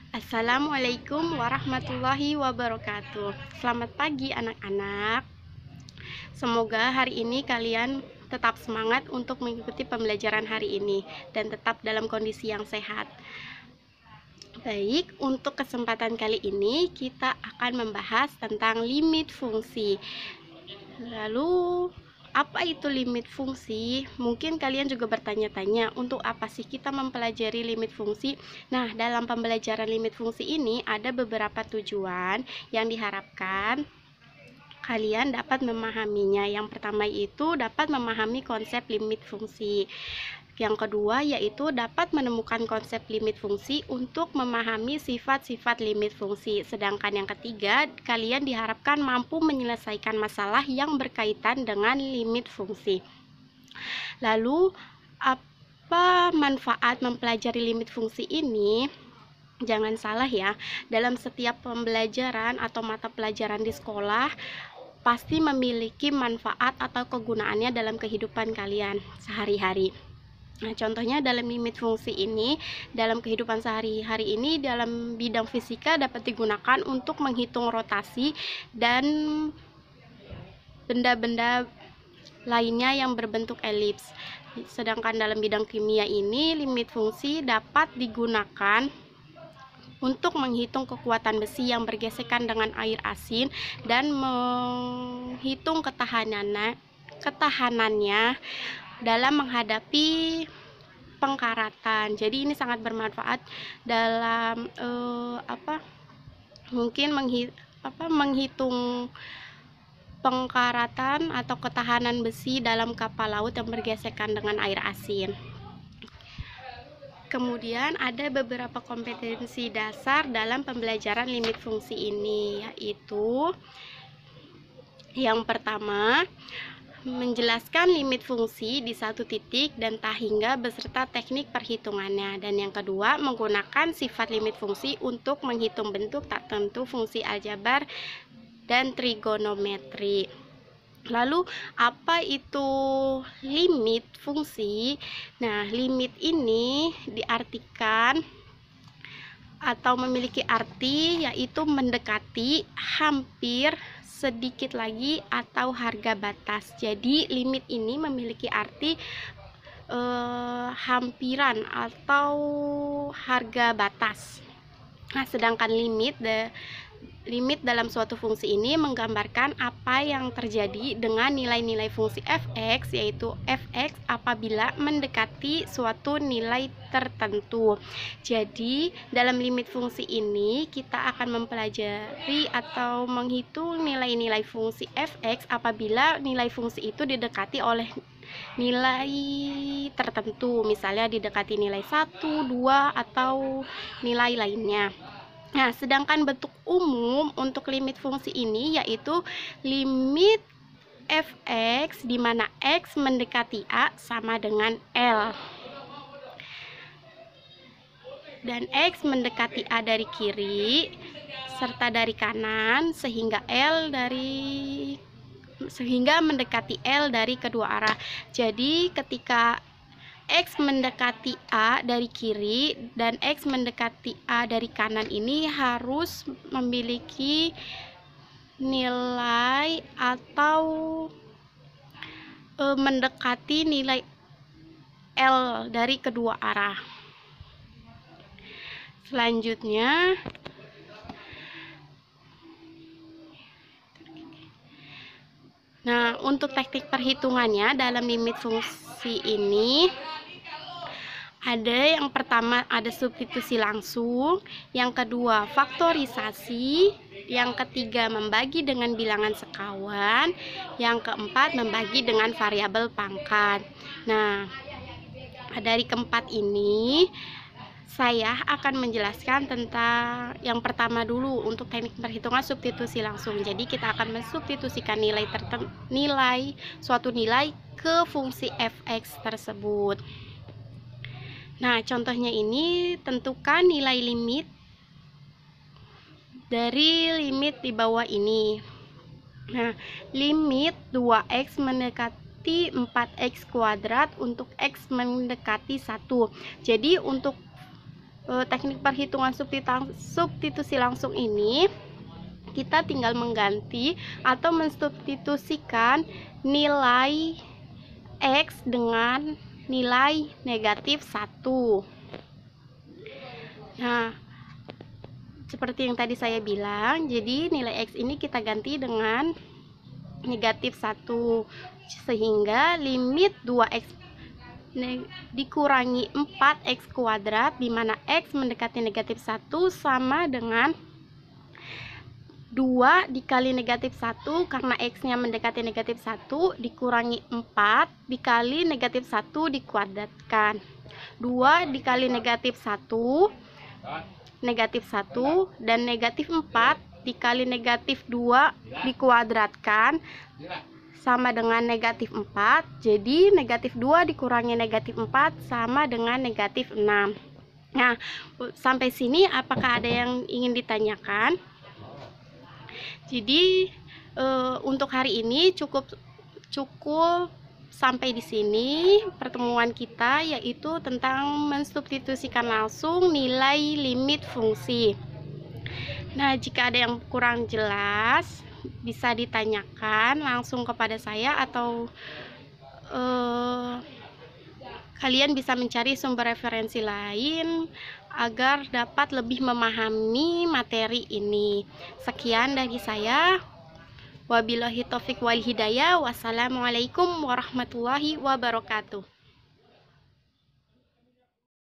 Assalamualaikum warahmatullahi wabarakatuh. Selamat pagi anak-anak. Semoga hari ini kalian tetap semangat untuk mengikuti pembelajaran hari ini dan tetap dalam kondisi yang sehat. Baik, untuk kesempatan kali ini kita akan membahas tentang limit fungsi. Lalu, apa itu limit fungsi? Mungkin kalian juga bertanya-tanya, untuk apa sih kita mempelajari limit fungsi? Nah, dalam pembelajaran limit fungsi ini ada beberapa tujuan yang diharapkan kalian dapat memahaminya. Yang pertama itu dapat memahami konsep limit fungsi. Yang kedua yaitu dapat menemukan konsep limit fungsi untuk memahami sifat-sifat limit fungsi. Sedangkan yang ketiga, kalian diharapkan mampu menyelesaikan masalah yang berkaitan dengan limit fungsi. Lalu, apa manfaat mempelajari limit fungsi ini? Jangan salah ya, dalam setiap pembelajaran atau mata pelajaran di sekolah pasti memiliki manfaat atau kegunaannya dalam kehidupan kalian sehari-hari. Nah, contohnya dalam limit fungsi ini, dalam kehidupan sehari-hari ini, dalam bidang fisika dapat digunakan untuk menghitung rotasi dan benda-benda lainnya yang berbentuk elips. Sedangkan dalam bidang kimia ini, limit fungsi dapat digunakan untuk menghitung kekuatan besi yang bergesekan dengan air asin dan menghitung ketahanannya dalam menghadapi pengkaratan. Jadi ini sangat bermanfaat dalam menghitung pengkaratan atau ketahanan besi dalam kapal laut yang bergesekan dengan air asin. Kemudian ada beberapa kompetensi dasar dalam pembelajaran limit fungsi ini, yaitu yang pertama, menjelaskan limit fungsi di satu titik dan tak hingga beserta teknik perhitungannya. Dan yang kedua, menggunakan sifat limit fungsi untuk menghitung bentuk tak tentu fungsi aljabar dan trigonometri. Lalu, apa itu limit fungsi? Nah, limit ini diartikan atau memiliki arti yaitu mendekati, hampir, sedikit lagi, atau harga batas. Jadi limit ini memiliki arti hampiran atau harga batas. Nah, sedangkan limit dalam suatu fungsi ini menggambarkan apa yang terjadi dengan nilai-nilai fungsi fx, yaitu fx apabila mendekati suatu nilai tertentu. Jadi, dalam limit fungsi ini kita akan mempelajari atau menghitung nilai-nilai fungsi fx apabila nilai fungsi itu didekati oleh nilai tertentu, misalnya didekati nilai 1, 2, atau nilai lainnya. Nah, sedangkan bentuk umum untuk limit fungsi ini yaitu limit fx di mana x mendekati a sama dengan L dan x mendekati a dari kiri serta dari kanan sehingga mendekati L dari kedua arah. Jadi ketika X mendekati A dari kiri dan X mendekati A dari kanan ini harus memiliki nilai atau mendekati nilai L dari kedua arah. Selanjutnya, nah, untuk teknik perhitungannya dalam limit fungsi ini ada yang pertama ada substitusi langsung, yang kedua faktorisasi, yang ketiga membagi dengan bilangan sekawan, yang keempat membagi dengan variabel pangkat. Nah, dari keempat ini saya akan menjelaskan tentang yang pertama dulu untuk teknik perhitungan substitusi langsung. Jadi kita akan mensubstitusikan suatu nilai ke fungsi fx tersebut. Nah, contohnya ini tentukan nilai limit dari limit di bawah ini. Nah, limit 2x mendekati 4x kuadrat untuk x mendekati 1. Jadi untuk teknik perhitungan substitusi langsung ini, kita tinggal mengganti atau mensubstitusikan nilai X dengan nilai negatif 1. Nah, seperti yang tadi saya bilang, jadi nilai X ini kita ganti dengan negatif 1, sehingga limit 2X dikurangi 4X kuadrat, di mana X mendekati negatif 1 sama dengan 2 dikali negatif 1, karena X nya mendekati negatif 1, dikurangi 4 dikali negatif 1 dikuadratkan. 2 dikali negatif 1 negatif 1, dan negatif 4 dikali negatif 2 dikuadratkan sama dengan negatif 4. Jadi negatif 2 dikurangi negatif 4 sama dengan negatif 6. Nah, sampai sini apakah ada yang ingin ditanyakan? Jadi untuk hari ini cukup sampai di sini pertemuan kita, yaitu tentang mensubstitusikan langsung nilai limit fungsi. Nah, jika ada yang kurang jelas bisa ditanyakan langsung kepada saya, atau kalian bisa mencari sumber referensi lain agar dapat lebih memahami materi ini. Sekian dari saya. Wabillahi taufik wal hidayah. Wassalamualaikum warahmatullahi wabarakatuh.